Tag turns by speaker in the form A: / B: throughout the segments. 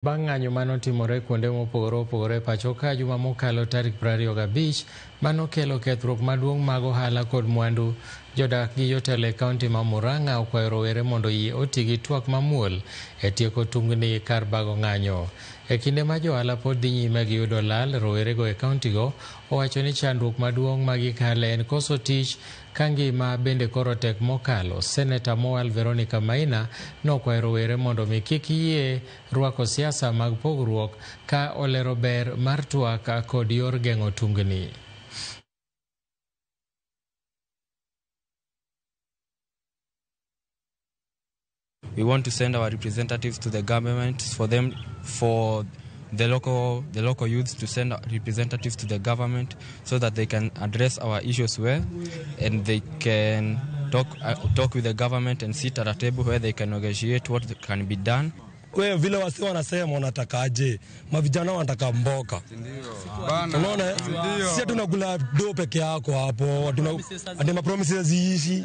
A: Bang' ng'anyo mano timore kuonde mopogore pacho ka juma mokalo tarik 25 mano kelo kethruok maduong' mag ohala kod mwandu. Jodak gi jotelo e kaunti ma Murang'a okwayo rowere mondo oti gi twak mamuol e tieko tungni kar bago ng'anyo. E kinde ma johala pod dhi nyime gi yudo lal, rowerego e kauntigo owacho ni chandruok maduong' ma gikale en koso tich ka ngima bende koro tek mokalo. Seneta Mowal Veronica Maina nokwayo rowere mondo mi kik yie rwako siasa mag pogruok ka olero ber mar twak kod yor geng'o tungni.
B: We want to send our representatives to the government for the local youths to send representatives to the government so that they can address our issues well, and they can talk with the government and sit at a table where they can negotiate what can be done.
C: Kwa vile wasi wanasema wanataka aje, mavijana wanataka mboka. Unaona, sisi tunakula do peke yako hapo, hatuna promises ziishi.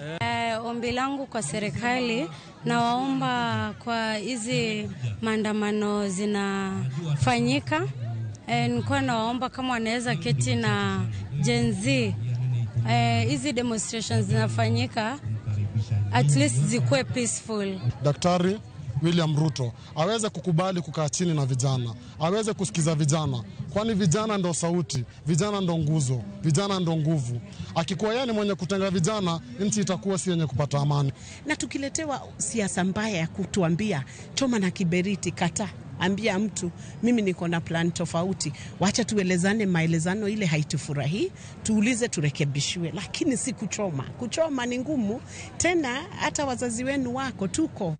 D: Ombi langu kwa serikali na waomba kwa hizi maandamano zinafanyika, nilikuwa nawaomba kama wanaweza keti na Gen Z, hizi demonstrations zinafanyika at least zikuwe peaceful.
E: Daktari William Ruto aweze kukubali kukaa chini na vijana, aweze kusikiza vijana, kwani vijana ndo sauti, vijana ndo nguzo, vijana ndo nguvu. Akikuwa yeye ni mwenye kutenga vijana, nchi itakuwa si yenye kupata amani.
F: Na tukiletewa siasa mbaya ya kutuambia choma na kiberiti kata, ambia mtu mimi niko na plan tofauti, wacha tuelezane, maelezano ile haitufurahi, tuulize turekebishwe, lakini si kuchoma. Kuchoma ni ngumu, tena hata wazazi wenu wako tuko